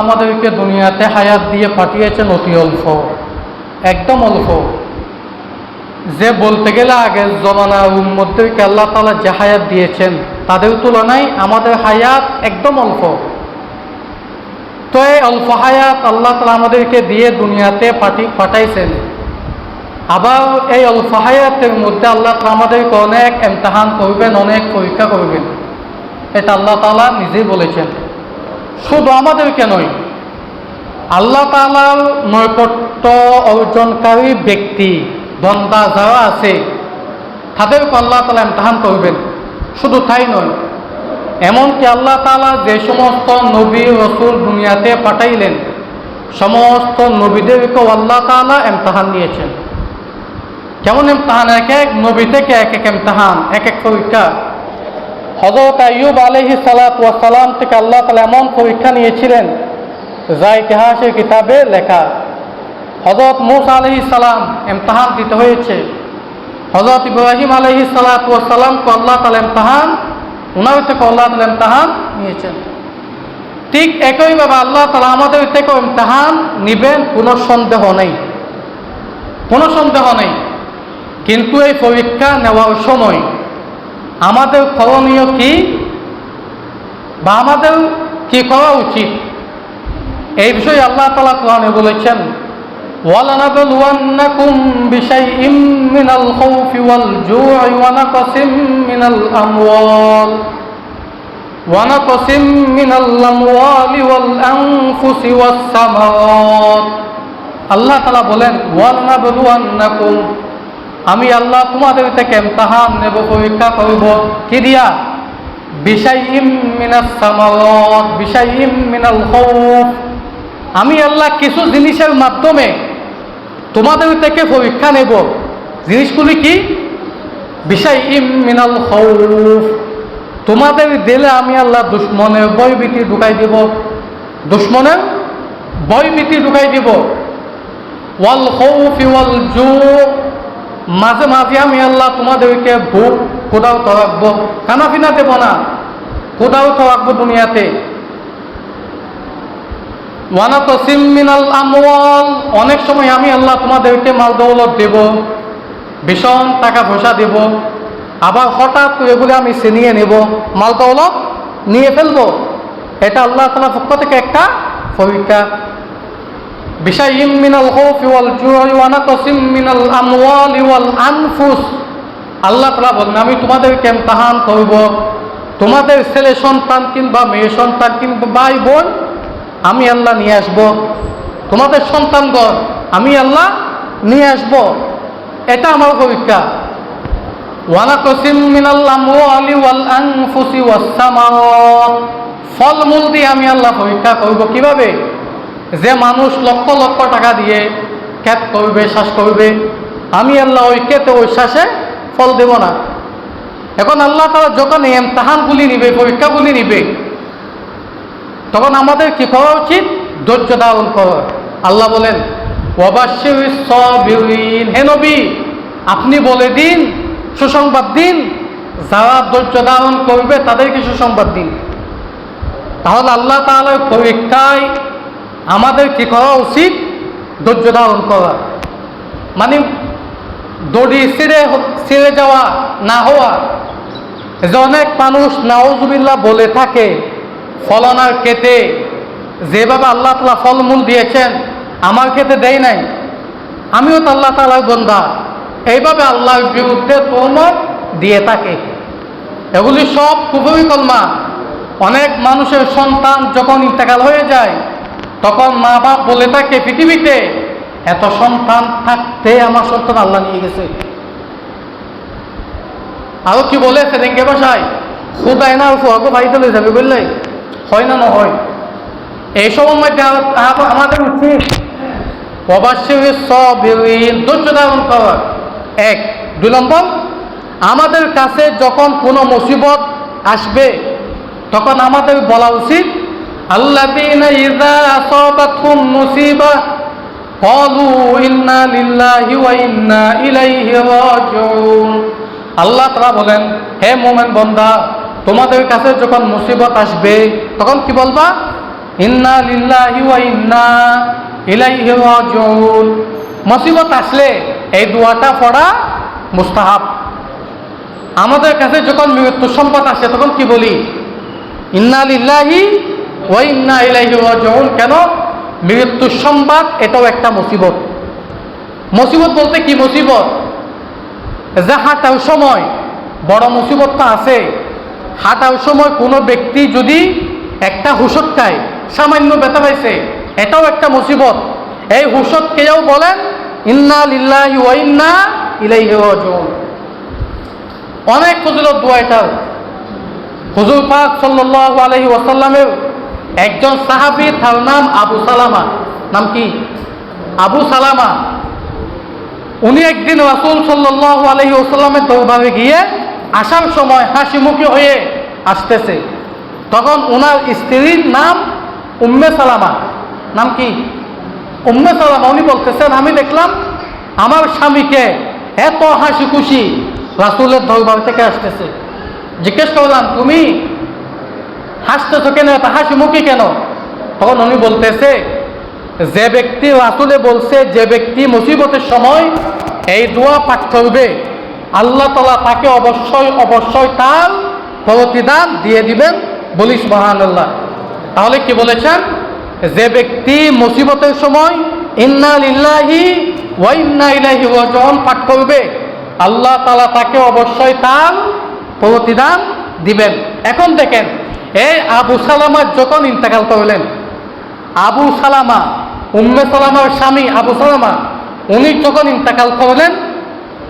আমাদেরকে দুনিয়াতে হায়াত দিয়ে পাঠিয়েছেন অতি অল্প, একদম অল্প। যে বলতে গেলে আগের জমানার উম্মতদেরকে আল্লাহ তাআলা যে হায়াত দিয়েছেন তাদের তুলনায় আমাদের হায়াত একদম অল্প। তো এই অল্প হায়াত আল্লাহ তাআলা আমাদেরকে দিয়ে দুনিয়াতে পাঠাইছেন। আবার এই অল্প হায়াতের মধ্যে আল্লাহ তাআলা আমাদেরকে অনেক ইমতিহান করবেন, অনেক পরীক্ষা করবেন। এটা আল্লাহ তাআলা নিজেই বলেছেন। শুধু আমাদেরকে নয়, আল্লাহ তাআলার নৈকট্য অর্জনকারী ব্যক্তি বান্দা যারা আছে তাদেরকে আল্লাহ তাআলা ইমতিহান করবেন। শুধু তাই নয়, এমনকি আল্লাহ তাআলা যে সমস্ত নবী রাসূল দুনিয়াতে পাঠাইলেন সমস্ত নবীদেরকেও আল্লাহ তাআলা ইমতিহান নিয়েছেন। কেমন ইমতিহান? এক এক নবী থেকে এক এক ইমতিহান, এক এক পরীক্ষা। হযরত আইয়ুব আলাইহিস সালাতু ওয়াস সালাম থেকে আল্লাহ তাআলা এমন পরীক্ষা নিয়েছিলেন যা ইতিহাসের কিতাবে লেখা। হযরত মূসা আলাইহিস সালাম ইমতিহান দিতে হয়েছে। হযরত ইব্রাহিম আলাইহিস সালাতু ওয়াস সালামকে আল্লাহ তাআলা ইমতিহান, ওনার থেকে আল্লাহ তাআলা ইমতিহান নিয়েছেন। ঠিক একইভাবে আল্লাহ তাআলা আমাদের থেকে ইমতিহান নিবেন, কোনো সন্দেহ নেই, কোনো সন্দেহ নেই। কিন্তু এই পরীক্ষা নেওয়ার সময় আমাদের করণীয় কি বা আমাদের কি করা উচিত, এই বিষয়ে আল্লাহ তাআলা কোরআনে বলেছেন, وَلَنَبْلُوَنَّكُمْ بِشَيْءٍ مِّنَ الْخَوْفِ وَالْجُوعِ وَنَقْصٍ مِّنَ الْأَمْوَالِ وَالْأَنفُسِ وَالثَّمَرَاتِ। আল্লাহ তাআলা বলেন, وَلَنَبْلُوَنَّكُمْ, আমি আল্লাহ তোমাদের থেকে ইমতিহান নেব, পরীক্ষা করব। কি দিয়া? বিশাইইম মিনাস সামাওয়াত বিশাইইম মিনাল খাউফ, আমি আল্লাহ কিছু জিনিসের মাধ্যমে তোমাদের থেকে পরীক্ষা নেব। জিনিসগুলি কি? বিশাইইম মিনাল খাউফ, তোমাদের দিলে আমি আল্লাহ দুশ্মনের ভয়ভীতি ঢুকাই দিব, দুশ্মনের ভয়ভীতি ঢুকাই দিব। ওয়াল খাউফি ওয়াল জু, মাঝে মাঝে আমি আল্লাহ তোমাদেরকে ভোগ ক্ষুধাও তো রাখবো, খানাপিনা দেব না, ক্ষুধাও তো রাখবো দুনিয়াতে। ওয়ানাকসিম মিনাল আমওয়াল, অনেক সময় আমি আল্লাহ তোমাদেরকে মাল দৌলত দেব, ভীষণ টাকা পয়সা দেব। আবার হঠাৎ করে বলে আমি ছিনিয়ে নেব, মাল দৌলত নিয়ে ফেলবো। এটা আল্লাহ তাআলার পক্ষ থেকে একটা পরীক্ষা। বিশাইইম মিনাল খাউফি ওয়াল জু'i ওয়া নাকসিম মিনাল আমওয়ালি ওয়াল আনফুস, আল্লাহ তাআলা বলেন আমি তোমাদেরকে ইমতিহান করব। তোমাদের ছেলে সন্তান কিংবা মেয়ে সন্তান কিংবা ভাই বোন আমি আল্লাহ নিয়ে আসব, তোমাদের সন্তানগণ আমি আল্লাহ নিয়ে আসব, এটা আমার পরীক্ষা। ওয়া নাকসিম মিনাল আমওয়ালি ওয়াল আনফুসি ওয়াস সামারাত, ফলমূল দিয়ে আমি আল্লাহ পরীক্ষা করব। কিভাবে? যে মানুষ লক্ষ লক্ষ টাকা দিয়ে ক্ষেত করবে, চাষ করবে, আমি আল্লাহ ওই ক্ষেতে ওই চাষে ফল দেব না। এখন আল্লাহ তাআলা যখন এই ইমতিহানগুলি নিবে, পরীক্ষাগুলি নিবে, তখন আমাদের কি করা উচিত? ধৈর্য ধারণ করা। আল্লাহ বলেন ওয়াবাশশিরিস সাবিরিন, হে নবী আপনি বলে দিন, সুসংবাদ দিন, যারা ধৈর্য ধারণ করবে তাদেরকে সুসংবাদ দিন। তাহলে আল্লাহ তাআলার পরীক্ষায় আমাদের কি করা উচিত? ধৈর্য ধারণ করা, মানে দড়ি ছিঁড়ে যাওয়া না হওয়া। যে অনেক মানুষ নাউজুবিল্লাহ বলে থাকে ফলনার ক্ষেতে যেভাবে আল্লাহ তাআলা ফলমূল দিয়েছেন আমার ক্ষেতে দেয় নাই, আমিও তো আল্লাহ তাআলার বান্দা, এইভাবে আল্লাহর বিরুদ্ধে তোহমত দিয়ে থাকে। এগুলি সব কুফরি কলমা। অনেক মানুষের সন্তান যখন ইন্তেকাল হয়ে যায় তখন মা বাপ বলে থাকে পৃথিবীতে এত সন্তান থাকতে আমার সন্তান আল্লাহ নিয়ে গেছে। আরো কি বলে সেরেঙ্গে ভাষায়, খুদাই না ফুয়াকে ভাই চলে যাবে বললে হয় না, না হয়। এইসবের মধ্যে আমাদের উচিত ওয়াবাশশিরিস সাবিরিন, ধৈর্য ধারণ করা। এক। 2 নম্বর, আমাদের কাছে যখন কোনো মুসিবত আসবে তখন আমাদের বলা উচিত আল্লাযীনা ইযা আসাবাতহুম মুসিবা ক্বালু ইন্না লিল্লাহি ওয়া ইন্না ইলাইহি রাজিউন। আল্লাহ তাআলা বলেন, হে মুমিন বান্দা, তোমাদের কাছে যখন মুসিবত আসবে তখন কি বলবা? ইন্না লিল্লাহি ওয়া ইন্না ইলাইহি রাজিউন। মুসিবত আসলে এই দোয়াটা পড়া মুস্তাহাব। আমাদের কাছে যখন মৃত্যু সংবাদ আসে তখন কি বলি? ইন্না লিল্লাহি ওয়া ইন্না ইলাইহি রাজিউন। কেন? মৃত্যুর সংবাদ এটাও একটা মুসিবত। মুসিবত বলতে কি মুসিবত? যে হাঁটার সময় বড় মুসিবতটা আছে। হাঁটার সময় কোনো ব্যক্তি যদি একটা হুশট খায়, সামান্য ব্যথা পাইছে, এটাও একটা মুসিবত। এই হুশটকেও বলেন ইন্না লিল্লাহি ওয়া ইন্না ইলাইহি রাজিউন। অনেক ফজিলত দোয়া এটা। হুজুর পাক সাল্লাল্লাহু আলাইহি ওয়াসাল্লামের একজন সাহাবী, তার নাম আবু সালামা। নাম কি? আবু সালামা। উনি একদিন রাসূল সাল্লাল্লাহু আলাইহি ওয়াসাল্লামের দরবারে গিয়ে আসার সময় হাসি মুখে হয়ে আসতেছে। তখন ওনার স্ত্রীর নাম উম্মে সালামা। নাম কি? উম্মে সালামা। উনি বলতেছেন, আমি দেখলাম আমার স্বামীকে এত হাসি খুশি রাসূলের দরবার থেকে আসতেছে। জিজ্ঞেস করলাম, তুমি হাসতেছো কেন, এত হাসি মুখী কেন? তখন উনি বলতেছে, যে ব্যক্তি, রাসূলে বলছে, যে ব্যক্তি মুসিবতের সময় এই দোয়া পাঠ করবে আল্লাহ তাআলা তাকে অবশ্যই অবশ্যই তার প্রতিদান দিয়ে দিবেন। বলি সুবহানাল্লাহ। তাহলে কি বলেছেন? যে ব্যক্তি মুসিবতের সময় ইন্না লিল্লাহি ওয়া ইন্না ইলাইহি রাজিউন পাঠ করবে আল্লাহ তাআলা তাকে অবশ্যই তার প্রতিদান দিবেন। এখন দেখেন, এই আবু সালামা যখন ইন্তেকাল করলেন, আবু সালামা, উম্মে সালামার স্বামী আবু সালামা, উনি যখন ইন্তেকাল করলেন,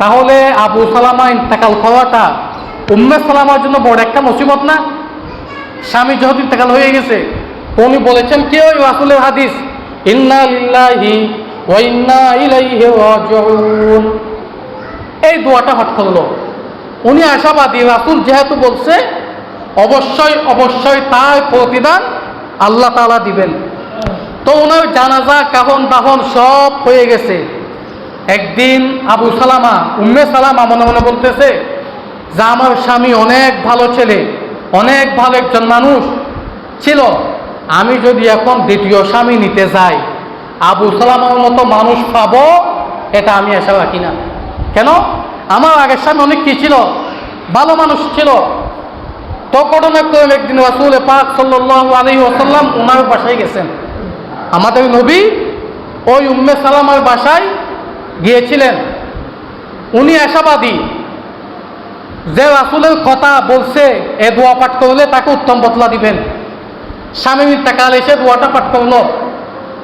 তাহলে আবু সালামা ইন্তেকাল করাটা উম্মে সালামার জন্য বড় একটা মুসিবত না? স্বামী যখন ইন্তেকাল হয়ে গেছে, উনি বলেছেন কি ওই রাসূলের হাদিস, ইন্না লিল্লাহি ওয়া ইন্না ইলাইহি রাজিউন। এই দোয়াটা পাঠ করলো। উনি আশাবাদী, রাসূল যেহেতু বলছে অবশ্যই অবশ্যই তার প্রতিদান আল্লাহ তাআলা দিবেন। তো ওনার জানাজা, কাফন দাফন সব হয়ে গেছে। একদিন আবু সালামা, উম্মে সালামা মনে মনে বলতেছে যে আমার স্বামী অনেক ভালো ছেলে, অনেক ভালো একজন মানুষ ছিল। আমি যদি এখন দ্বিতীয় স্বামী নিতে যাই, আবু সালামার মতো মানুষ পাবো এটা আমি আশা রাখি না। কেন? আমার আগের স্বামী অনেক কি ছিল? ভালো মানুষ ছিল। তো ঘটনাক্রমে একদিন রাসূল পাক সাল্লাল্লাহু আলাইহি ওয়াসাল্লাম ওনার বাসায় গেছেন। আমাদের নবী ওই উম্মে সালামার বাসায় গিয়েছিলেন। উনি আশাবাদী যে রাসূলের কথা বলছে এ দোয়া পাঠ করলে তাকে উত্তম বদলা দিবেন। স্বামী ইন্তেকাল এসে দোয়াটা পাঠ করলো।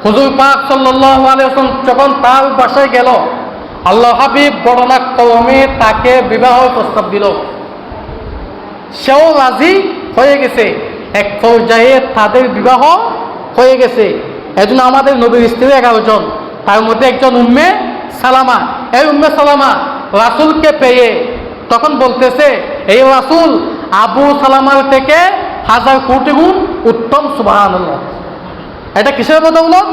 হুজুর পাক সাল্লাল্লাহু আলাইহি ওয়াসাল্লাম যখন তার বাসায় গেল, আল্লাহ হাবিব বর্ণনাক্রমে তাকে বিবাহ প্রস্তাব দিল। সেও রাজি হয়ে গেছে। এক পর্যায়ে তাদের বিবাহ হয়ে গেছে। এজন্য আমাদের নবীর স্ত্রী 11 জন, তার মধ্যে একজন উম্মে সালামা। এই উম্মে সালামা রাসূলকে পেয়ে তখন বলতেছে, এই রাসূল আবু সালামার থেকে 1000 কোটি গুণ উত্তম। সুবহানাল্লাহ। এটা কিসের বদৌলত?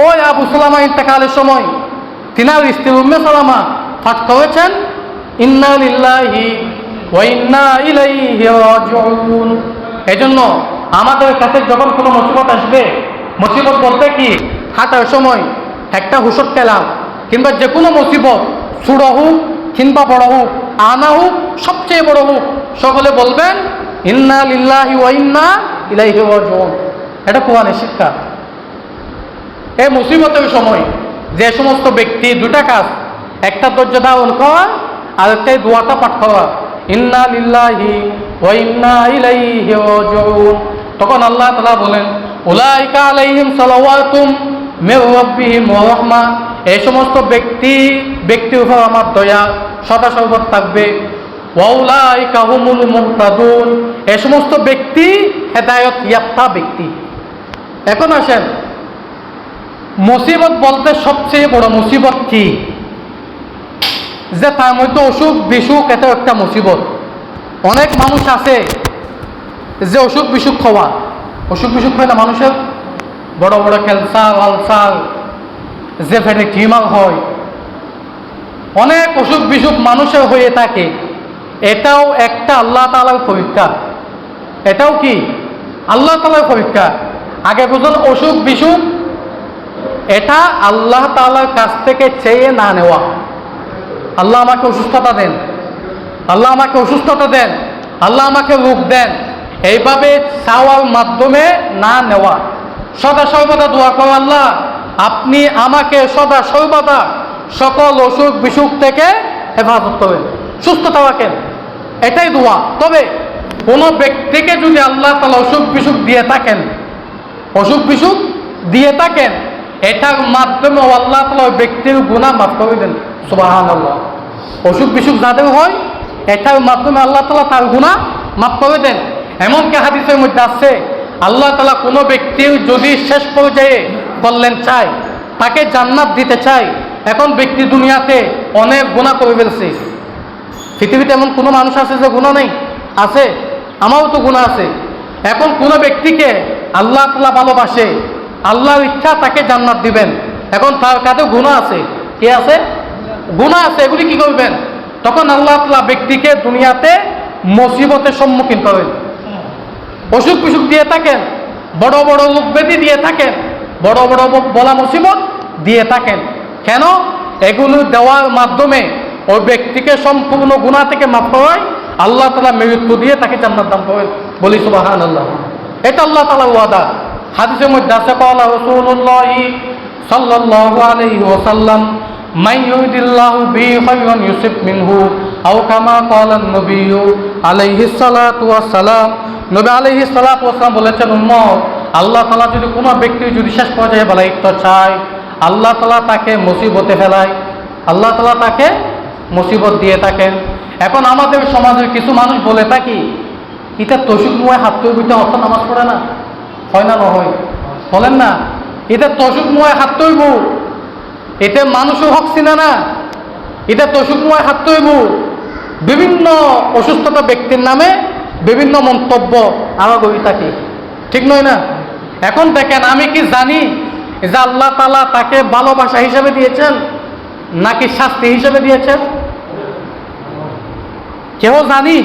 ওই আবু সালামা ইন্তেকালের সময় তিনার স্ত্রী উম্মে সালামা পাঠ করেছেন ইন্না লিল্লাহি ওয়া ইন্না ইলাইহি রাজিউন। এজন্য আমাদের কাছে যখন কোনো মুসিবত আসবে, মুসিবত বলতে কি? হাঁটার সময় একটা হুশট খেলাম, কিংবা যে কোনো মুসিবত, ছোট হোক কিংবা বড় হোক, আনা হোক সবচেয়ে বড় হোক, সকলে বলবেন ইন্না লিল্লাহি ওয়া ইন্না ইলাইহি রাজিউন। এটা কোরআনের শিক্ষা। এই মুসিবতের সময় যে সমস্ত ব্যক্তি দুটা কাজ, একটা ধৈর্য ধারণ করা আর একটা দোয়াটা পাঠ করা, ইন্না লিল্লাহি ওয়া ইন্না ইলাইহি রাজিউন। তখন আল্লাহ তাআলা বলেন, উলাইকা আলাইহিম সালাওয়াতুম মির রাব্বিহিম ওয়া রাহমা। এই সমস্ত ব্যক্তির উপর আমার দয়া সদা সর্বদা থাকবে। ওয়া উলাইকা হুমুল মুহতাদুন। এই সমস্ত ব্যক্তি হেদায়েত ইয়াফতা ব্যক্তি। এখন আসেন, মুসিবত বলতে সবচেয়ে বড় মুসিবত কি? যে তার মধ্যে অসুখ বিসুখ, এটা একটা মুসিবত। অনেক মানুষ আছে যে অসুখ বিসুখ হওয়া, অসুখ বিসুখ হয় না মানুষের, বড় বড় ক্যান্সার, আলসার, যে ফেটে টিউমার হয়, অনেক অসুখ বিসুখ মানুষের হয়ে থাকে। এটাও একটা আল্লাহ তাআলার পরীক্ষা। এটাও কি? আল্লাহ তাআলার পরীক্ষা। আগে বুঝুন, অসুখ বিসুখ এটা আল্লাহ তাআলার কাছ থেকে চেয়ে না নেওয়া। আল্লাহ আমাকে অসুস্থতা দেন, আল্লাহ আমাকে অসুস্থতা দেন, আল্লাহ আমাকে রোগ দেন, এইভাবে চাওয়ার মাধ্যমে না নেওয়া। সদা সর্বদা দোয়া করো, আল্লাহ আপনি আমাকে সদা সর্বদা সকল অসুখ বিসুখ থেকে হেফাজত করেন, সুস্থতা রাখেন, এটাই দোয়া। তবে কোনো ব্যক্তিকে যদি আল্লাহ তাআলা অসুখ বিসুখ দিয়ে থাকেন, অসুখ বিসুখ দিয়ে থাকেন, এটার মাধ্যমে আল্লাহ তাআলা ওই ব্যক্তির গুনাহ মাফ করে দেন। সুবহানাল্লাহ। অসুখ বিসুখ যাদের হয়, এটার মাধ্যমে আল্লাহ তাআলা তার গুনাহ মাফ করে দেন। এমনকি হাদিসের মধ্যে আছে, আল্লাহ তাআলা কোনো ব্যক্তির যদি শেষ পর্যায়ে বললেন চায়, তাকে জান্নাত দিতে চায়। এখন ব্যক্তি দুনিয়াতে অনেক গুনাহ করে ফেলছে। পৃথিবীতে এমন কোনো মানুষ আছে যে গুনাহ নেই? আছে, আমারও তো গুনাহ আছে। এখন কোনো ব্যক্তিকে আল্লাহ তাআলা ভালোবাসে, আল্লাহর ইচ্ছা তাকে জান্নাত দিবেন। এখন তার কাছে গুনাহ আছে, কে আছে? গুনাহ আছে। এগুলি কি করবেন? তখন আল্লাহ তাআলা ব্যক্তিকে দুনিয়াতে মুসিবতের সম্মুখীন করেন, অসুখ বিসুখ দিয়ে থাকেন, বড় বড় রোগ ব্যাধি দিয়ে থাকেন, বড় বড় বলা মুসিবত দিয়ে থাকেন। কেন? এগুলো দেওয়ার মাধ্যমে ওই ব্যক্তিকে সম্পূর্ণ গুনাহ থেকে মাফ করায় আল্লাহ তাআলা মৃত্যু দিয়ে তাকে জান্নাত দান করেন। বলি সুবহানাল্লাহ। এটা আল্লাহ তাআলার ওয়াদা। হাদিসের মধ্যে আছে, ক্বালা রাসূলুল্লাহ সাল্লাল্লাহু আলাইহি ওয়াসাল্লাম, মান ইউরিদিল্লাহু বিহি খায়রান ইউসিব মিনহু, আও কামা ক্বালা নবিয়্যু আলাইহিস সালাতু ওয়াস সালাম। নবী আলাইহিস সালাতু ওয়াস সালাম বলেছেন, উম্মত, আল্লাহ তাআলা যদি কোনো ব্যক্তি যদি শেষ পর্যায়ে বালাইত্ব চায়, আল্লাহ তাআলা তাকে মুসিবতে ফেলায়, আল্লাহ তাআলা তাকে মুসিবত দিয়ে থাকেন। এখন আমাদের সমাজের কিছু মানুষ বলে থাকি, এটা তৌসিক মুয়ে হাত তৈরিতে অর্থ নামাজ পড়ে না, হয় না নহয়? বলেন না, এটা তৌসিক মুয়ে হাত তৈব, এতে মানুষের হক চিনে না, এটা তৌসিক মুয়ে হাত তৈব। বিভিন্ন অসুস্থতা ব্যক্তির নামে বিভিন্ন মন্তব্য আমরা করি থাকি, ঠিক নয় না? এখন দেখেন, আমি কি জানি যে আল্লাহ তাআলা তাকে ভালোবাসা হিসেবে দিয়েছেন নাকি শাস্তি হিসেবে দিয়েছেন? কেউ জানি?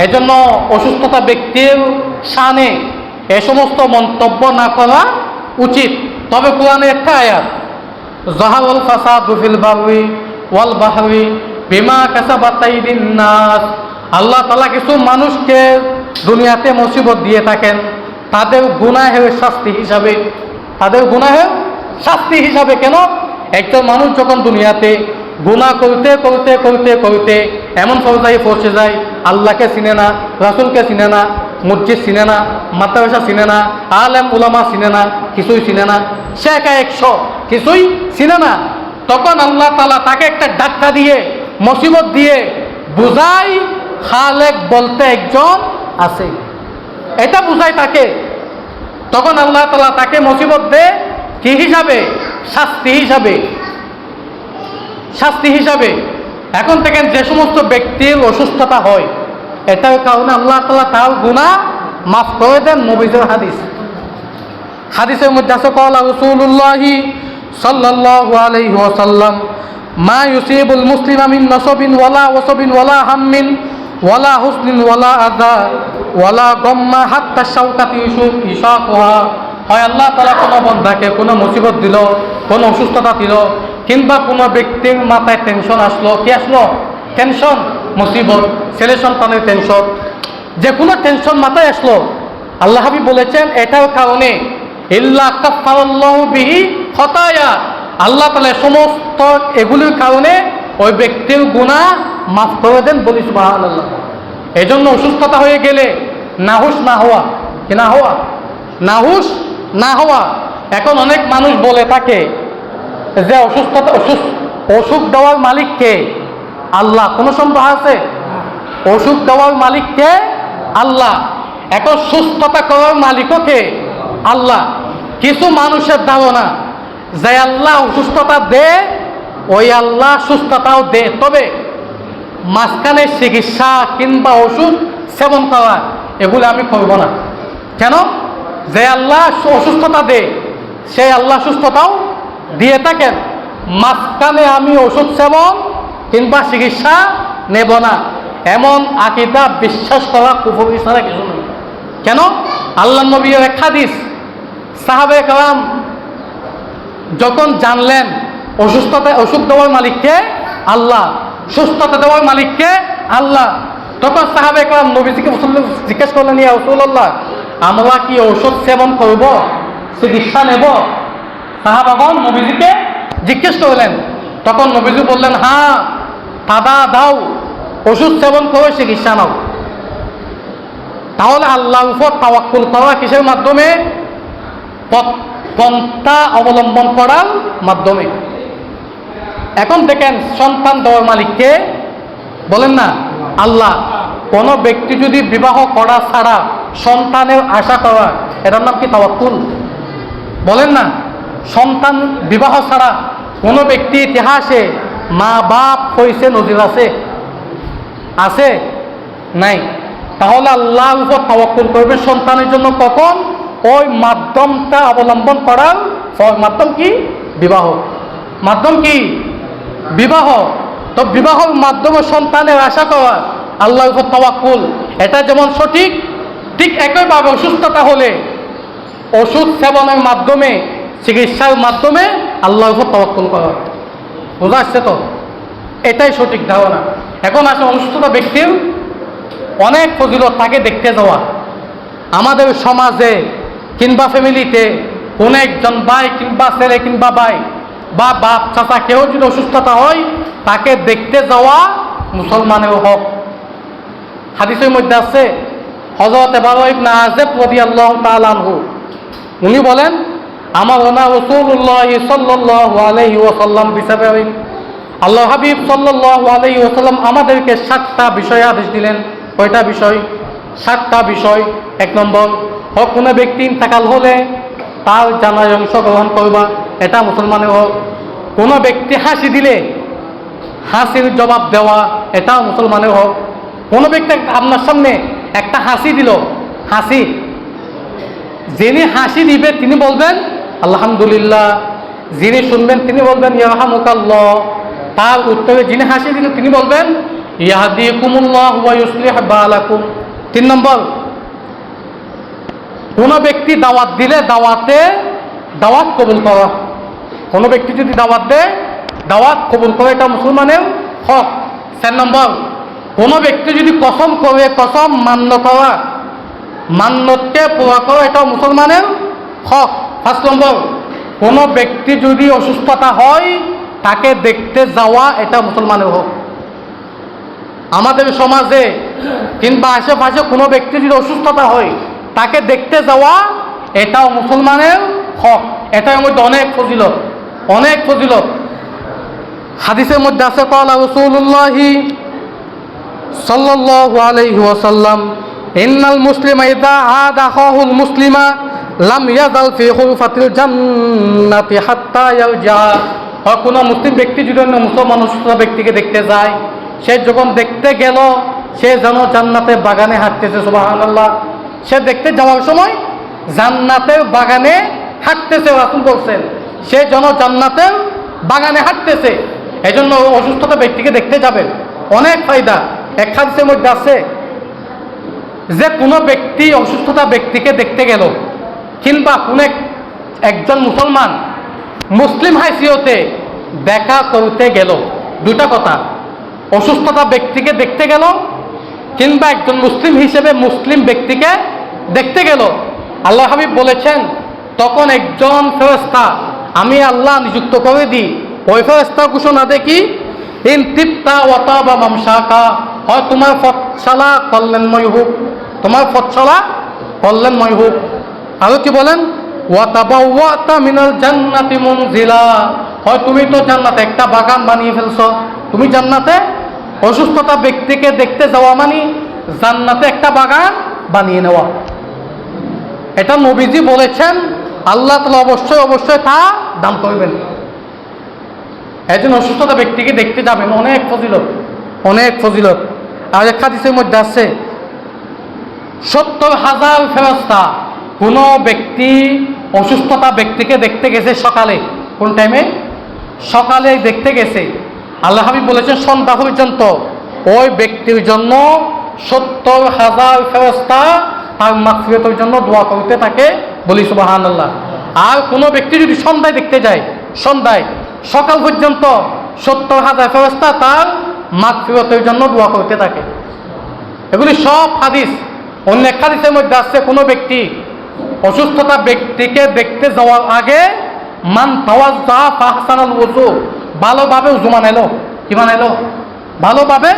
এজন্য অসুস্থতা ব্যক্তির শানে এ সমস্ত মন্তব্য না করা উচিত। তবে কোরআনে একটা আয়াত, যাহারাল ফাসাদু ফিল বাররি ওয়াল বাহরি বিমা কাসাবাত আইদিন নাস, আল্লাহ তাআলা কিছু মানুষকে দুনিয়াতে মুসিবত দিয়ে থাকেন তাদের গুনাহের শাস্তি হিসাবে, তাদের গুনাহের শাস্তি হিসাবে। কেন? একজন মানুষ যখন দুনিয়াতে গুনাহ করতে করতে করতে করতে এমন পর্যায়ে পৌঁছে যায়, আল্লাহকে চিনে না, রাসূলকে চিনে না, মসজিদ চিনে না, মাদ্রাসা চিনে না, আলেম উলামা চিনে না, কিছুই চিনে না, সে একা 100 কিছুই চিনে না, তখন আল্লাহ তাআলা তাকে একটা ধাক্কা দিয়ে মুসিবত দিয়ে বুঝাই খালেক বলতে একজন আছে, এটা বুঝাই তাকে। তখন আল্লাহ তাআলা তাকে মুসিবত দেয় কি হিসাবে? শাস্তি হিসাবে, শাস্তি হিসাবে। এখন দেখেন, যে সমস্ত ব্যক্তির অসুস্থতা হয়, এটার কারণে আল্লাহ তাআলা তার গুনাহ মাফ করে দেন। নবীর হাদিস, হাদিসের মধ্যে আছে, ক্বালা রাসূলুল্লাহ সাল্লাল্লাহু আলাইহি ওয়াসাল্লাম, মা ইউসিবুল মুসলিমা মিন নাসাবিন ওয়ালা ওয়াসাবিন ওয়ালা হাম্মিন ওয়ালা হুসনিন ওয়ালা আযা ওয়ালা গাম্মা হাত্তা শাওকাতি ইশাকুহা। হয় আল্লাহ তাআলা কোনো বান্দাকে কোনো মুসিবত দিল, কোনো অসুস্থতা দিল, কিংবা কোনো ব্যক্তির মাথায় টেনশন আসলো, কি আসলো? টেনশন, মুসিবত, ছেলে সন্তানের টেনশন, যে কোনো টেনশন মাথায় আসলো, আল্লাহ হাবিব বলেছেন এটার কারণে ইল্লা কাফফারাল্লাহু বিহি খতায়া, আল্লাহ তাআলা সমস্ত এগুলির কারণে ওই ব্যক্তির গুনাহ মাফ করে দেন। বলি সুবহানাল্লাহ। এজন্য অসুস্থতা হয়ে গেলে নাহুশ না হওয়া, কি না হওয়া? নাহুশ না হওয়া। এখন অনেক মানুষ বলে থাকে যে অসুস্থতা অসুখ দেওয়ার মালিক কে? আল্লাহ। কোনো সন্দেহ আছে? অসুখ দেওয়ার মালিক কে? আল্লাহ। এখন সুস্থতা করার মালিকও কে? আল্লাহ। কিছু মানুষের ধারণা যে আল্লাহ অসুস্থতা দে, ওই আল্লাহ সুস্থতাও দে, তবে মাঝখানে চিকিৎসা কিংবা ওষুধ সেবন করা এগুলো আমি করব না। কেন? যে আল্লাহ অসুস্থতা দে, সেই আল্লাহ সুস্থতাও দিয়ে থাকেন, মাঝখানে আমি ওষুধ সেবন কিংবা চিকিৎসা নেব না, এমন আকীদা বিশ্বাস করা কুফর ছাড়া কিছু নেই। কেন? আল্লাহ নবীর এক হাদিস, সাহাবায়ে কেরাম যখন জানলেন অসুখ দেওয়ার মালিককে আল্লাহ, সুস্থতা দেওয়ার মালিককে আল্লাহ, তখন সাহাবায়ে কেরাম নবীজিকে জিজ্ঞেস করলেন, ইয়া রাসূলুল্লাহ, আমরা কি ঔষধ সেবন করব, চিকিৎসা নেব? সাহাবাগণ নবীজিকে জিজ্ঞেস করলেন। তখন নবীজি বললেন, হ্যাঁ, তাদা দাও, ওষুধ সেবন করে চিকিৎসা নাও। তাহলে আল্লাহর উপর তাওয়াক্কুল করা কিসের মাধ্যমে? পন্থা অবলম্বন করার মাধ্যমে। এখন দেখেন, সন্তান দেওয়ার মালিককে বলেন না আল্লাহ। কোনো ব্যক্তি যদি বিবাহ করা ছাড়া সন্তানের আশা করা, এটার নাম কি তাওয়াক্কুল? বলেন না। সন্তান বিবাহ ছাড়া কোনো ব্যক্তি ইতিহাসে মা বাপ হয়েছে নজির আছে? আছে? নাই। তাহলে আল্লাহর উপর তাওয়াক্কুল করবে সন্তানের জন্য কখন? ওই মাধ্যমটা অবলম্বন করার মাধ্যম কি? বিবাহ। মাধ্যম কি? বিবাহ। তো বিবাহর মাধ্যমে সন্তানের আশা করা আল্লাহর উপর তাওয়াক্কুল, এটা যেমন সঠিক, ঠিক একইভাবে অসুস্থতা হলে ওষুধ সেবনের মাধ্যমে, চিকিৎসার মাধ্যমে আল্লাহর উপর তাওয়াক্কুল করা। বোঝা আসছে তো? এটাই সঠিক ধারণা। এখন আসে অসুস্থতা ব্যক্তির অনেক ফজিলত, তাকে দেখতে যাওয়া। আমাদের সমাজে কিংবা ফ্যামিলিতে কোনো একজন ভাই কিংবা ছেলে কিংবা ভাই বা বাপ চাচা কেউ যদি অসুস্থতা হয়, তাকে দেখতে যাওয়া মুসলমানের হক। হাদিসের মধ্যে আছে, হযরত বারা ইবনে আযিব রাদিয়াল্লাহু তাআলা আনহু, উনি বলেন, আমার রাসূলুল্লাহ সাল্লাল্লাহু আলাইহি ওয়াসাল্লাম বিসাবাবিন, আল্লাহ হাবিব সাল্লাল্লাহু আলাইহি ওয়াসাল্লাম আমাদেরকে 7টা বিষয় আদেশ দিলেন। কয়টা বিষয়? 7টা বিষয়। 1 নম্বর, কোনো ব্যক্তি ইন্তেকাল হলে তার জানাজায় অংশগ্রহণ করবা, এটা মুসলমানের হক। কোনো ব্যক্তি হাসি দিলে হাসির জবাব দেওয়া, এটাও মুসলমানের হক। কোনো ব্যক্তি আপনার সামনে একটা হাসি দিল, হাসি, যিনি হাসি দিবে তিনি বলবেন আলহামদুলিল্লাহ, যিনি শুনবেন তিনি বলবেন ইয়ারহামুকাল্লাহ। তার উত্তরে যিনি হাসি দিলেন তিনি বলবেন ইয়াহদিকুমুল্লাহ ওয়া ইউসলিহু বালাকুম। 3 নম্বর, কোনো ব্যক্তি দাওয়াত দিলে দাওয়াত কবুল করা। কোনো ব্যক্তি যদি দাওয়াত দেয়, দাওয়াত কবুল করে, এটা মুসলমানের হক। 4 নম্বর, কোনো ব্যক্তি যদি কসম করে, কসম মান্য করা, মান্যতকে পুরা করা, এটাও মুসলমানের হক। 5 নম্বর, কোনো ব্যক্তি যদি অসুস্থতা হয় তাকে দেখতে যাওয়া, এটা মুসলমানের হক। আমাদের সমাজে কিংবা আশেপাশে কোনো ব্যক্তি যদি অসুস্থতা হয় তাকে দেখতে যাওয়া, এটাও মুসলমানের হক। এটার মধ্যে অনেক ফজিলত, অনেক ফজিলত। হাদিসের মধ্যে আছে, ক্বালা রাসূলুল্লাহি সাল্লাল্লাহু আলাইহি ওয়াসাল্লাম, ইন্নাল মুসলিমা ইযা আদা আখাহুল মুসলিমা লাম ইয়াজাল ফি খুরফাতিল জান্নাতি হাত্তা ইয়ারজা। কোনো মুসলিম ব্যক্তি যদি অন্য মুসলমান অসুস্থ ব্যক্তিকে দেখতে যায়, সে যখন দেখতে গেল সে যেন জান্নাতের বাগানে হাঁটতেছে। সুবহানাল্লাহ। সে দেখতে যাওয়ার সময় জান্নাতের বাগানে হাঁটতেছে, রাসূল বলছেন সে যেন জান্নাতের বাগানে হাঁটতেছে। এই জন্য অসুস্থতা ব্যক্তিকে দেখতে যাবেন, অনেক ফায়দা। এক হাদিসের মধ্যে আছে যে কোনো ব্যক্তি অসুস্থতা ব্যক্তিকে দেখতে গেল কিংবা কোনো একজন মুসলমান মুসলিম হাইসিয়তে দেখা করতে গেল, 2টা কথা, অসুস্থতা ব্যক্তিকে দেখতে গেল কিংবা একজন মুসলিম হিসেবে মুসলিম ব্যক্তিকে দেখতে গেল, আল্লাহ হাবিব বলেছেন তখন একজন ফেরেশতা আমি আল্লাহ নিযুক্ত করে দিই। ওই ফেরেশতা ঘোষণা দেখি, ইন তিবতা ওয়া তাবা মামশাকা, হয় তোমার পথচলা কল্যাণময় হোক, তোমার পথচলা কল্যাণময় হোক। আরো কি বলেন, ওয়া তাবাওয়াতা মিনাল জান্নাতি মুনজিলা, হয় তুমি তো জান্নাতে একটা বাগান বানিয়ে ফেলছো। তুমি জান্নাতে অসুস্থতা ব্যক্তিকে দেখতে যাওয়া মানে জান্নাতে একটা বাগান বানিয়ে নেওয়া। এটা নবীজি বলেছেন, আল্লাহ তাআলা অবশ্যই অবশ্যই তা দান করবেন। একজন অসুস্থতা ব্যক্তিকে দেখতে যাবেন, অনেক ফজিলত, অনেক ফজিলত। আর এক হাদিসের মধ্যে আছে 70,000 ফেরেশতা কোনো ব্যক্তি অসুস্থতা ব্যক্তিকে দেখতে গেছে সকালে, কোন টাইমে? সকালে দেখতে গেছে। আল্লাহ হাবিব বলেছেন সন্ধ্যা পর্যন্ত ওই ব্যক্তির জন্য 70,000 ফেরেশতা তার মাগফিরাতের জন্য দোয়া করতে থাকে। বলি সুবহানাল্লাহ। আর কোনো ব্যক্তি যদি সন্ধ্যায় দেখতে যায়, সন্ধ্যায় সকাল পর্যন্ত 70,000 ফেরেশতা তার মাগফিরাতের জন্য দোয়া করতে থাকে। এগুলি সব হাদিস। অন্য এক হাদিসের মধ্যে আসছে কোনো ব্যক্তি অসুস্থতা ব্যক্তিকে দেখতে যাওয়ার আগে মান তাওয়াজ্জা ফাহসানাল ওযু, ভালোভাবে উযু বানাইলো। কি বানাইলো? ভালোভাবে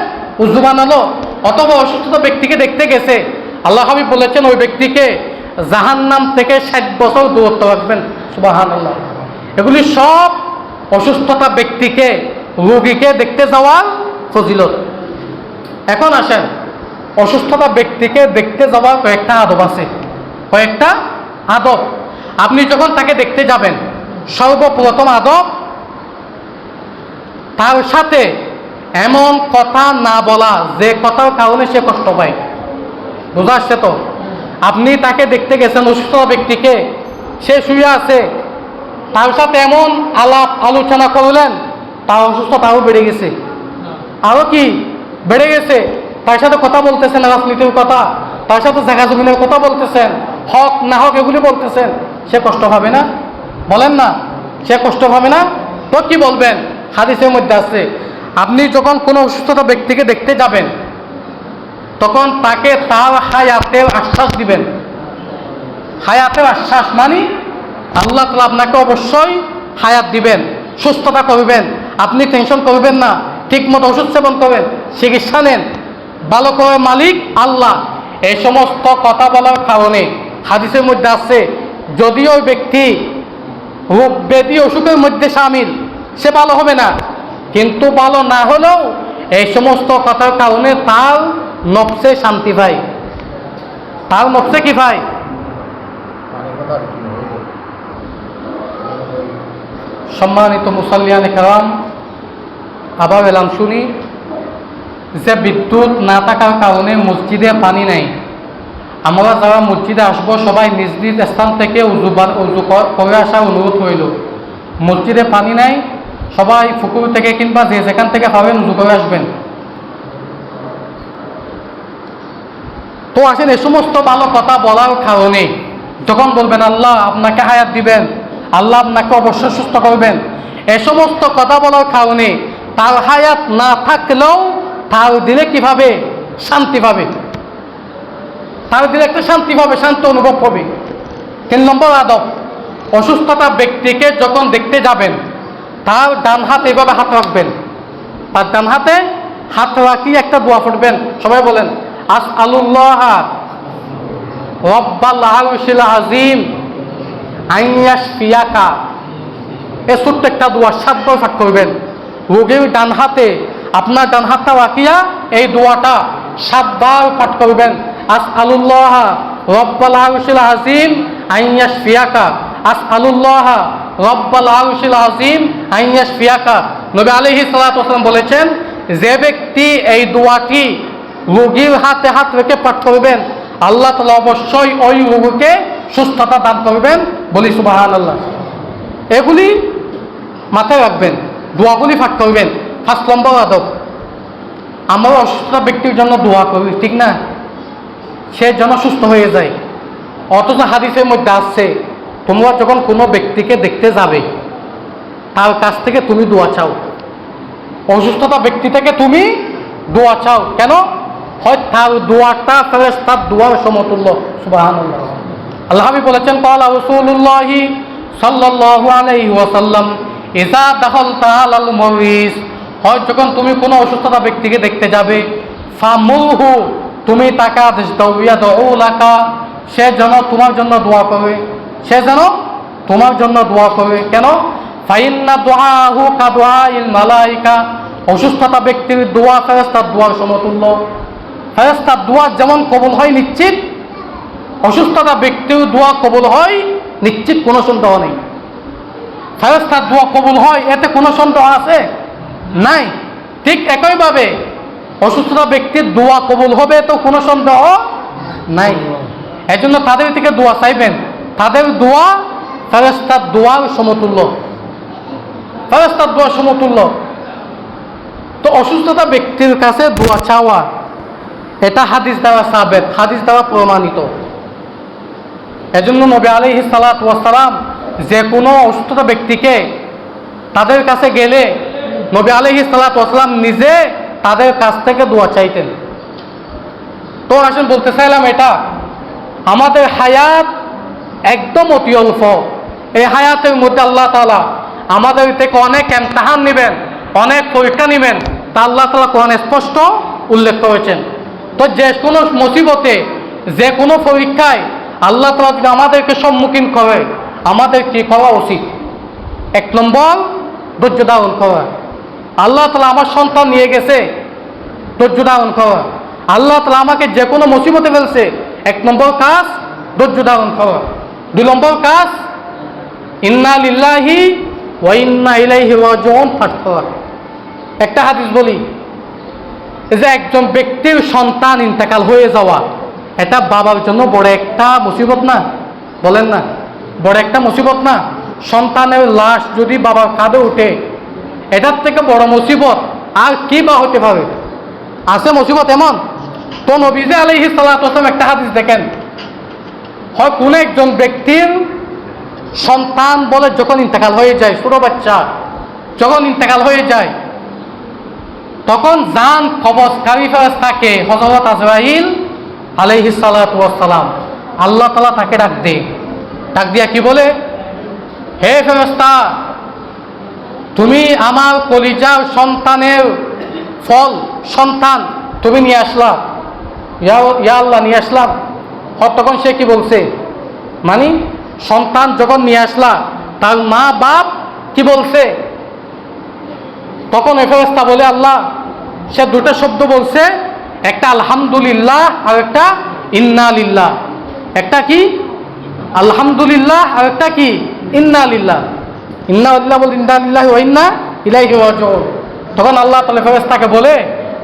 উযু বানালো। অথবা অসুস্থতা ব্যক্তিকে দেখতে গেছে, আল্লাহ হাবিব বলেছেন ওই ব্যক্তিকে জাহান্নাম থেকে 60 বছর দূরত্ব রাখবেন। সুবহানাল্লাহ। এগুলি সব অসুস্থতা ব্যক্তিকে, রোগীকে দেখতে যাওয়ার ফজিলত। এখন আসেন, অসুস্থতা ব্যক্তিকে দেখতে যাওয়ার কয়েকটা আদব আছে। কয়েকটা আদব। আপনি যখন তাকে দেখতে যাবেন, সর্বপ্রথম আদব, তার সাথে এমন কথা না বলা যে কথার কারণে সে কষ্ট পায়। বোঝা আসছে তো? আপনি তাকে দেখতে গেছেন, অসুস্থ ব্যক্তিকে, সে শুয়ে আছে, তার সাথে এমন আলাপ আলোচনা করলেন তার অসুস্থতাও বেড়ে গেছে। আরও কি বেড়ে গেছে? তার সাথে কথা বলতেছেন রাজনীতির কথা, তার সাথে জায়গা জমিনের কথা বলতেছেন, হক না হক এগুলি বলতেছেন, সে কষ্ট পাবে না? বলেন না, সে কষ্ট পাবে না? তো কি বলবেন? হাদিসের মধ্যে আছে, আপনি যখন কোনো অসুস্থতা ব্যক্তিকে দেখতে যাবেন তখন তাকে তার হায়াতের আশ্বাস দিবেন। হায়াতের আশ্বাস মানে আল্লাহ তাআলা আপনাকে অবশ্যই হায়াত দিবেন, সুস্থতা করবেন, আপনি টেনশন করবেন না, ঠিকমতো ওষুধ সেবন করবেন, চিকিৎসা নেন, ভালো করে মালিক আল্লাহ। এই সমস্ত কথা বলার কারণে হাদিসের মধ্যে আছে, যদিও ওই ব্যক্তি রোগ ব্যাধি অসুখের মধ্যে শামিল, সে ভালো হবে না, কিন্তু ভালো না হলেও এই সমস্ত কথার কারণে তার নফসে শান্তি পায়। তার নফসে কি পায়? সম্মানিত মুসাল্লিয়ানে কেরাম, আবার এলাম শুনি যে বিদ্যুৎ না থাকার কারণে মসজিদে পানি নেই। আমরা যারা মসজিদে আসবো সবাই নিজ নিজ স্থান থেকে উজু করে আসার অনুরোধ হইল। মসজিদে পানি নাই, সবাই পুকুর থেকে কিংবা যে যেখান থেকে পাবেন উজু করে আসবেন। তো আসেন, এই সমস্ত ভালো কথা বলার কারণে যখন বলবেন আল্লাহ আপনাকে হায়াত দিবেন, আল্লাহ আপনাকে অবশ্যই সুস্থ করবেন, এই সমস্ত কথা বলার কারণে তার হায়াত না থাকলেও তার দিলে কিভাবে শান্তি পাবে, তার দিলে একটা শান্তি পাবে, শান্ত অনুভব হবে। 3 নম্বর আদব, অসুস্থতা ব্যক্তিকে যখন দেখতে যাবেন তার ডান হাত এইভাবে হাত রাখবেন, তার ডান হাতে হাত রাখি একটা দোয়া পড়বেন। সবাই বলেন, আসআলুল্লাহ রব্বাল আরশিল আযীম আন ইয়াশফিয়াকা। এই ছোট্ট একটা দোয়া 7 বার পাঠ করবেন। রোগীর ডান হাতে আপনার ডান হাতটা রাখিয়া এই দোয়াটা 7 বার পাঠ করবেন। আসআলুল্লাহ রব্বাল আরশিল আযীম আন ইয়াশফিয়াকা, আসআলুল্লাহ রব্বাল আরশিল আযীম আন ইয়াশফিয়াকা। নবী আলাইহিস সালাতু ওয়াস সালাম বলেছেন, যে ব্যক্তি এই দোয়াটি রোগীর হাতে হাত রেখে পাঠ করবেন আল্লাহ তাআলা অবশ্যই ওই রোগীকে সুস্থতা দান করবেন। বলি সুবহানাল্লাহ। এগুলি মাথায় রাখবেন, দোয়াগুলি পাঠ করবেন। 5 নম্বর আদব, আমরা অসুস্থ ব্যক্তির জন্য দোয়া করি, ঠিক না? সে যেন সুস্থ হয়ে যায়। অথচ হাদিসের মধ্যে আসছে, তোমরা যখন কোনো ব্যক্তিকে দেখতে যাবে তার কাছ থেকে তুমি দোয়া চাও। অসুস্থতা ব্যক্তি থেকে তুমি দোয়া চাও। কেন? হয় তার দোয়াটা ফেরেশতার দোয়ার সমতুল্য। সুবহানাল্লাহ। আল্লাহ হাবিব বলেছেন, ক্বালা রাসূলুল্লাহি সাল্লাল্লাহু আলাইহি ওয়াসাল্লাম, ইযা দাখালতা আলাল মারিজ, হয় যখন তুমি কোনো অসুস্থতা ব্যক্তিকে দেখতে যাবে, ফামুহু, তুমি তাকে আদেশ দাও, ইয়াদউ লাকা, সে যেন তোমার জন্য দোয়া করে, সে যেন তোমার জন্য দোয়া করে। কেন? ফাইন্না দুআহু কাদুআইল মালাইকা, অসুস্থতা ব্যক্তির দোয়া ফেরেশতার দোয়ার সমতুল্য। ফেরেশতার দোয়া যেমন কবুল হয় নিশ্চিত, অসুস্থতা ব্যক্তির দোয়া কবুল হয় নিশ্চিত, কোনো সন্দেহ নেই। ফেরেশতার দোয়া কবুল হয় এতে কোনো সন্দেহ আছে? নাই। ঠিক একইভাবে অসুস্থতা ব্যক্তির দোয়া কবুল হবে তো কোনো সন্দেহ নাই। এই জন্য তাদের থেকে দোয়া চাইবেন, তাদের দোয়া ফেরেশতার দোয়ার সমতুল্য, ফেরেশতার দোয়া সমতুল্য। তো অসুস্থতা ব্যক্তির কাছে দোয়া চাওয়া এটা হাদিস দ্বারা সাবেত, হাদিস দ্বারা প্রমাণিত। এজন্য নবী আলাইহিস সালাতু ওয়াস সালাম যে কোনো অসুস্থ ব্যক্তিকে তাদের কাছে গেলে নবী আলাইহিস সালাতু ওয়াস সালাম নিজে তাদের কাছ থেকে দোয়া চাইতেন। তো আসেন বলতে চাইলাম, এটা আমাদের হায়াত একদম অতি অল্প। এই হায়াতের মধ্যে আল্লাহ তাআলা আমাদের থেকে অনেক ইমতিহান নেবেন, অনেক পরীক্ষা নেবেন, তা আল্লাহ তাআলা কোরআনে স্পষ্ট উল্লেখ করেছেন। তো যে কোনো মুসিবতে, যে কোনো পরীক্ষায় আল্লাহ তাআলা যদি আমাদেরকে সম্মুখীন করে, আমাদের কি করা উচিত? 1 নম্বর, ধৈর্য ধারণ করা। আল্লাহ তাআলা আমার সন্তান নিয়ে গেছে, ধৈর্য ধারণ করা। আল্লাহ তাআলা আমাকে যে কোনো মুসিবতে ফেলছে, 1 নম্বর কাজ ধৈর্য ধারণ করা। 2 নম্বর কাজ ইন্না লিল্লাহি ওয়া ইন্না ইলাইহি রাজিউন পাঠ করা। একটা হাদিস বলি, যে একজন ব্যক্তির সন্তান ইন্তেকাল হয়ে যাওয়া, এটা বাবার জন্য বড় একটা মুসিবত না? বলেন না, বড় একটা মুসিবত না? সন্তানের লাশ যদি বাবার কাঁধে ওঠে, এটার থেকে বড় মুসিবত আর কি বা হতে পারে? আছে মুসিবত এমন? তো নবী আলাইহিস সালাতু ওয়াস সালাম একটা হাদিস দেখেন, হয় কোন একজন ব্যক্তির সন্তান বলে যখন ইন্তেকাল হয়ে যায়, ছোট বাচ্চা যখন ইন্তেকাল হয়ে যায়, তখন জান কবজকারী ফেরেশতাকে হযরত আজরাইল আলাইহিস সালাতু ওয়াস সালাম আল্লাহ তাআলা তাকে ডাক দেয়। ডাক দিয়া কি বলে? হে ফেরেশতা, তুমি আমার কলিজার সন্তানের ফল, সন্তান তুমি নিয়ে আসলা। ইয়া আল্লাহ, নিয়ে আসলাম। তখন সে কি বলছে? মানে সন্তান যখন নিয়ে আসলা, তার মা বাপ কি বলছে? তখন ফেরেশতা বলে আল্লাহ, সে দুটো শব্দ বলছে, একটা আলহামদুলিল্লাহ আর একটা ইন্না লিল্লাহ। একটা কি আলহামদুলিল্লাহ আর একটা কি ইন্না লিল্লাহ। ইন্না লিল্লাহ বল, ইন্না লিল্লাহি ওয়া ইন্না ইলাইহি রাজিউন। তখন আল্লাহ তাআলা ফেরেশতাকে বলে,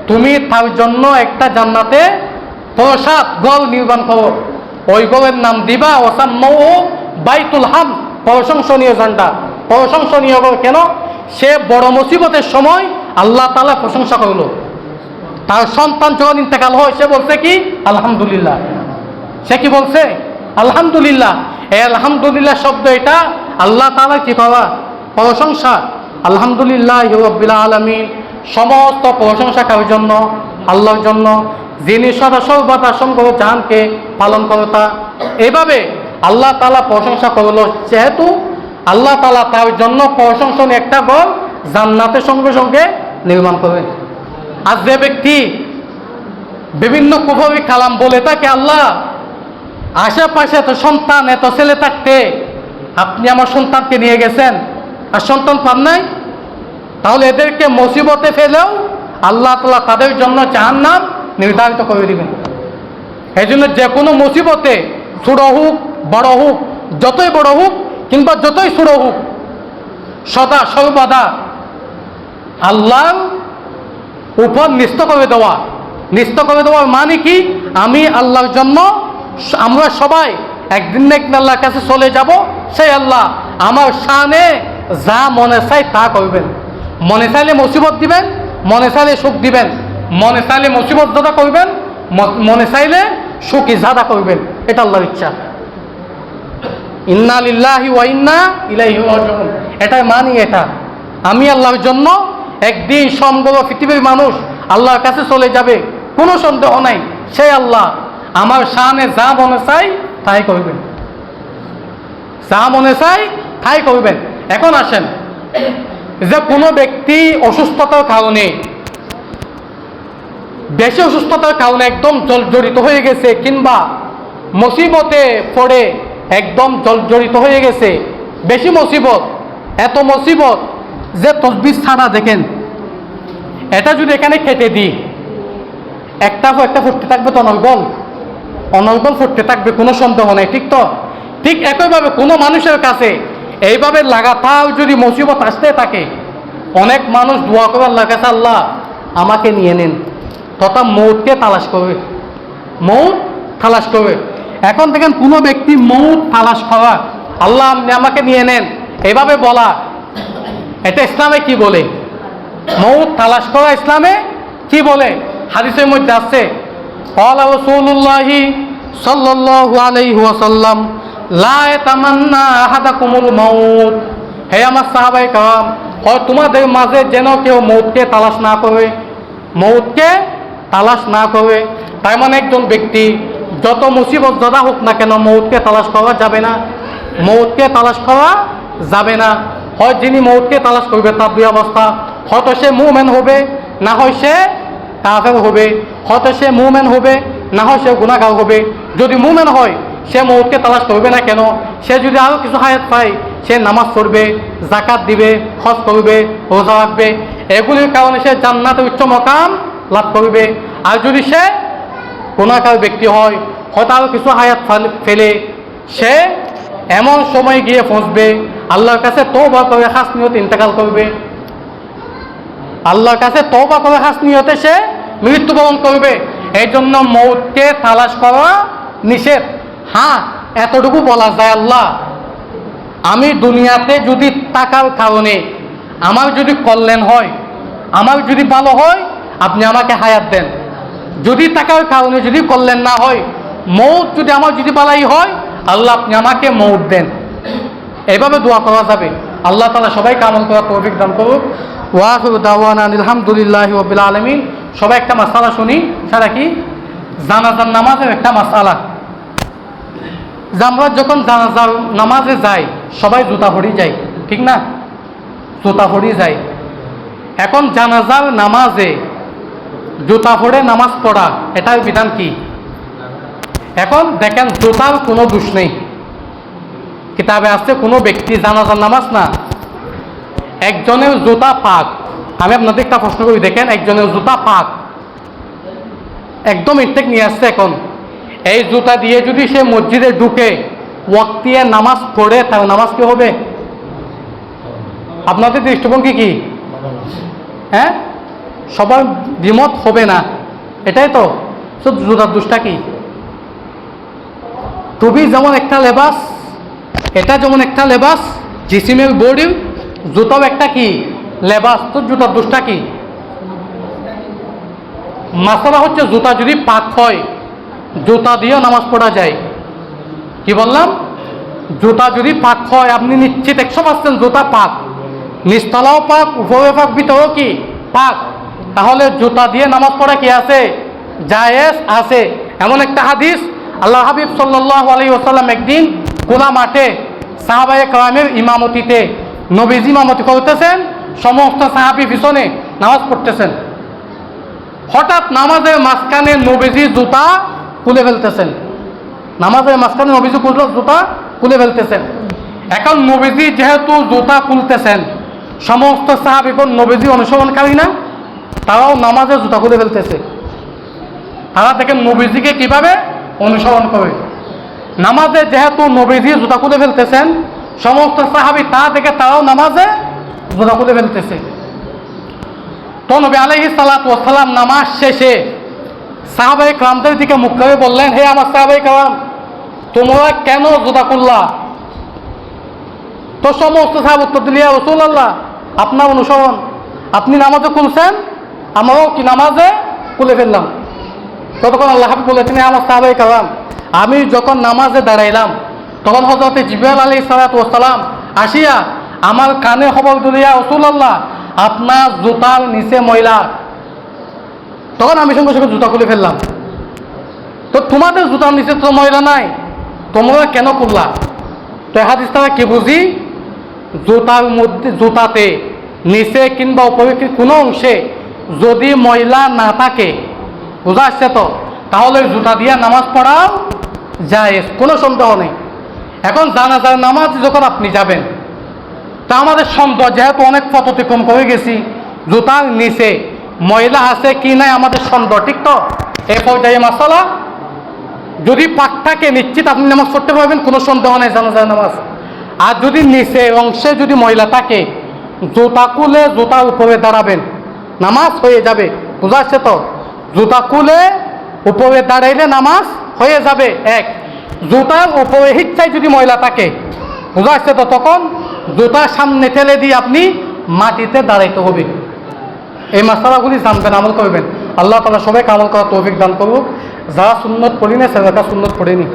তুমি তার জন্য একটা জান্নাতে প্রসাদ ঘর নির্মাণ করো, ওই ঘরের নাম দিবা ওয়াসাম্মাউ বাইতুল হামদ, প্রশংসনীয় জান্নাত। প্রশংসনীয় কেন? সে বড় মুসিবতের সময় আল্লাহ তাআলা প্রশংসা করলো। তার সন্তান যখন ইন্তেকাল হয়, সে বলছে কি? আলহামদুলিল্লাহ। সে কি বলছে? আলহামদুলিল্লাহ। এই আলহামদুলিল্লাহ শব্দ, এটা আল্লাহ তাআলা কি করা? প্রশংসা। আলহামদুলিল্লাহি রাব্বিল আলামিন, সমস্ত প্রশংসা কার জন্য? আল্লাহর জন্য, যিনি সর্বদা সমগ্র জাহানকে পালন করতা। এইভাবে আল্লাহ তাআলা প্রশংসা করলো, যেহেতু আল্লাহ তাআলা তার জন্য প্রশংসনীয় একটা ঘর জান্নাতের সঙ্গে সঙ্গে নির্মাণ করবেন। আর যে ব্যক্তি বিভিন্ন কুফরি কালাম বলে থাকে, আল্লাহ আশেপাশে এত সন্তান, এত ছেলে থাকতে আপনি আমার সন্তানকে নিয়ে গেছেন আর সন্তান পান নাই, তাহলে এদেরকে মুসিবতে ফেলেও আল্লাহ তাআলা তাদের জন্য জাহান্নাম নির্ধারিত করে দিবেন। এই জন্য যে কোনো মুসিবতে, ছোট হোক বড় হোক, যতই বড় হোক কিংবা যতই ছোট হোক, সদা সর্বদা আল্লাহর উপর ন্যস্ত করে দেওয়া। ন্যস্ত করে দেওয়ার মানে কি? আমি আল্লাহর জন্য, আমরা সবাই একদিন না একদিন আল্লাহর কাছে চলে যাব। সেই আল্লাহ আমার শানে যা মনে চাই তা করবেন। মনে চাইলে মুসিবত দিবেন, মনে চাইলে সুখ দিবেন, মনে চাইলে মুসিবত জাদা করবেন, মনে চাইলে সুখ ইজাদা করবেন। এটা আল্লাহর ইচ্ছা। ইন্না লিল্লাহি ওয়া ইন্না ইলাইহি রাজিউন, এটাই মানি। এটা আমি আল্লাহর জন্য একদিন সমগ্র পৃথিবীর মানুষ আল্লাহর কাছে চলে যাবে, কোনো সন্দেহ নাই। সেই আল্লাহ আমার শানে যা মনে চাই তাই করবেন, যা মনে চাই তাই করবেন। এখন আসেন, যে কোনো ব্যক্তি অসুস্থতার কারণে, বেশি অসুস্থতার কারণে একদম জর্জরিত হয়ে গেছে, কিংবা মুসিবতে পড়ে একদম জর্জরিত হয়ে গেছে, বেশি মুসিবত, এত মুসিবত যে তসবিহ ছাড়া, দেখেন এটা যদি এখানে কেটে দিই, একটা ফুটতে থাকবে, তো অনর্গল ফুটতে থাকবে, কোনো সন্দেহ নেই। ঠিক তো? ঠিক একইভাবে কোনো মানুষের কাছে এইভাবে লাগাতার যদি মুসিবত আসতে থাকে, অনেক মানুষ দোয়া করে আল্লাহর কাছে, আল্লাহ আমাকে নিয়ে নিন, তথা মৌতকে তালাশ করবে, মৌত তালাশ করবে। এখন দেখেন কোনো ব্যক্তি মৌত তালাশ করা, আল্লাহ আপনি আমাকে নিয়ে নেন, এভাবে বলা, এটা ইসলামে কি বলে? মৌত তালাশ করা ইসলামে কি বলে? হাদিসের মধ্যে আছে, ক্বালা রাসূলুল্লাহি সাল্লাল্লাহু আলাইহি ওয়াসাল্লাম, লা ইয়াতামান্না আহাদাকুমুল মাউত, হে আমার সাহাবায়ে কেরাম, হয় তোমাদের মাঝে যেন কেউ মৌতকে তালাশ না করে, মৌতকে তালাশ না করে। তাই মানে একজন ব্যক্তি যত মুসিবত জড়া হোক না কেন মৌতকে তালাশ করা যাবে না, মৌতকে তালাশ করা যাবে না। হয় যিনি মৌতকে তালাশ করবে তার দুই অবস্থা, হয়তো সে মুমিন হবে, না হয় সে কাফের হবে, হয়তো সে মুমিন হবে, না হয় সে গুনাহগার হবে। যদি মুমিন হয় সে মৌতকে তালাশ করবে না কেন, সে যদি আরও কিছু হায়াত পায় সে নামাজ পড়বে, যাকাত দিবে, হজ করবে, রোজা রাখবে, এগুলির কারণে সে জান্নাতে উচ্চ মকাম লাভ করবে। আর যদি সে গুনাহগার ব্যক্তি হয়, হয়তো আরও কিছু হায়াত ফেলে সে এমন সময় গিয়ে পৌঁছবে আল্লাহর কাছে তওবা করে খাস নিয়তে ইন্তেকাল করবে, আল্লাহর কাছে তওবা করে খাস নিয়তে সে মৃত্যুবরণ করবে। এই জন্য মৌতকে তালাশ করা নিষেধ। হ্যাঁ, এতটুকু বলা যায়, আল্লাহ আমি দুনিয়াতে যদি টাকার কারণে আমার যদি কল্যাণ হয়, আমার যদি ভালো হয়, আপনি আমাকে হায়াত দেন। যদি টাকার কারণে যদি কল্যাণ না হয়, মৌত যদি আমার যদি বালাই হয়, আল্লাহ আপনি আমাকে মৌত দেন। এভাবে দোয়া করা যাবে। আল্লাহ তাআলা সবাইকে আমল করার তৌফিক দান করুক। ওয়া আখিরু দাওয়ানা আলহামদুলিল্লাহি রাব্বিল আলামিন। সবাই একটা মাসালা শুনি, সেটা কি? জানাজার নামাজের একটা মাসালা। আমরা যখন জানাজার নামাজে যাই সবাই জুতা পরে যাই, ঠিক না? জুতা পরে যাই। এখন জানাজার নামাজে জুতা পরে নামাজ পড়া এটার বিধান কি? এখন দেখেন, জুতার কোনো দোষ নেই, কিতাবে আছে কোনো ব্যক্তি জানাজার নামাজ না, একজনের জুতা পাক। আমি আপনাদের একটা প্রশ্ন করি, দেখেন একজনের জুতা পাক, একদম ইনটেক নিয়ে আসছে। এখন এই জুতা দিয়ে যদি সে মসজিদে ঢুকে ওয়াক্তিয়া নামাজ পড়ে, তার নামাজ কি হবে? আপনাদের দৃষ্টিভঙ্গি কি? হ্যাঁ, সবার দ্বিমত হবে না, এটাই তো। সব জুতার দোষটা কি? টুপি যেমন একটা লেবাস, এটা যেমন একটা লেবাস, জিসিমের বডির জুতাও একটা কি লেবাস। তো জুতার দোষটা কি? মাসালা হচ্ছে জুতা যদি পাক হয় জুতা দিয়েও নামাজ পড়া যায়। কি বললাম? জুতা যদি পাক হয়, আপনি নিশ্চিত 100% জুতা পাক, নিচতলাও পাক, উপরে পাক, ভিতরেও কি পাক, তাহলে জুতা দিয়ে নামাজ পড়া কি আছে? জায়েজ আছে। এমন একটা হাদিস, আল্লাহ হাবিব সাল্লাল্লাহু আলাইহি ওয়াসাল্লাম একদিন খোলা মাঠে সাহাবায়ে কেরামের ইমামতিতে নবীজি ইমামতি করতেছেন, সমস্ত সাহাবী পিছনে নামাজ পড়তেছেন। হঠাৎ নামাজের মাঝখানে নবীজি জুতা খুলে ফেলতেছেন, নামাজের মাঝখানে নবীজি জুতা খুলে ফেলতেছেন। এখন নবীজি যেহেতু জুতা খুলতেছেন, সমস্ত সাহাবীগণ নবীজি অনুসরণকারী না, তারাও নামাজে জুতা খুলে ফেলতেছে। তারা দেখেন নবীজিকে কিভাবে অনুসরণ করে। নামাজে যেহেতু নবীজি জুতা খুলে ফেলতেছেন, সমস্ত সাহাবী তা দেখে তারাও নামাজে জুতা খুলে ফেলতেছে। তো নবী আলাইহিস সালাতু ওয়াস সালাম নামাজ শেষে সাহাবায়ে কেরামদের দিকে মুখ করে বললেন, হে আমার সাহাবায়ে কেরাম, তোমরা কেন জুতা খুললা? তো সমস্ত সাহাবা উত্তর দিল, ইয়া রাসূলুল্লাহ, আপনার অনুসরণ, আপনি নামাজে খুলছেন, আমরাও কি নামাজে খুলে ফেললাম। ততক্ষণ আল্লাহ হাবিব বলেছেন, হে আমার সাহাবায়ে কেরাম, আমি যখন নামাজে দাঁড়াইলাম তখন হযরত জিবরাইল আলাইহিস সালাতু ওয়াস সালাম আসিয়া আমার কানে খবর দিল, ইয়া রাসূলুল্লাহ, আপনার জুতার নিচে ময়লা। তখন আমি সঙ্গে সঙ্গে জুতা খুলে ফেললাম। তো তোমাদের জুতার নিচে তো ময়লা নাই, তোমরা কেন খুললা? তো হাদিস দ্বারা কি বুঝি? জুতার মধ্যে, জুতাতে নিচে কিংবা উপরে কোনো অংশে যদি ময়লা না থাকে, বোঝা আসছে তো, তাহলে জুতা দিয়ে নামাজ পড়াও জায়েজ, কোনো সন্দেহ নেই। এখন জানাজার নামাজ যখন আপনি যাবেন, তা আমাদের সন্দেহ, যেহেতু অনেক পথ অতিক্রম করে গেছি, জুতার নিচে ময়লা আছে কি নাই আমাদের সন্দেহ, ঠিক তো? এই পর্যায়ে মাসালা যদি পাক থাকে নিশ্চিত আপনি নামাজ পড়তে পারবেন, কোনো সন্দেহ নেই জানাজার নামাজ। আর যদি নিচে অংশে যদি ময়লা থাকে, জুতা খুলে জুতার উপরে দাঁড়াবেন, নামাজ হয়ে যাবে। বোঝা যাচ্ছে তো? জুতা খুলে উপরে দাঁড়াইলে নামাজ হয়ে যাবে। এক, জুতার উপরে হিচ্ছায় যদি ময়লা থাকে, বোঝা যাচ্ছে তো, তখন জুতার সামনে ঠেলে দিয়ে আপনি মাটিতে দাঁড়াইতে হবে। এই মাসালাগুলি জানবেন, আমল করবেন। আল্লাহ তাআলা সবাইকে আমল করার তৌফিক দান করুক। যারা সুন্নত পড়ি না, সেটা সুন্নত পড়েনি।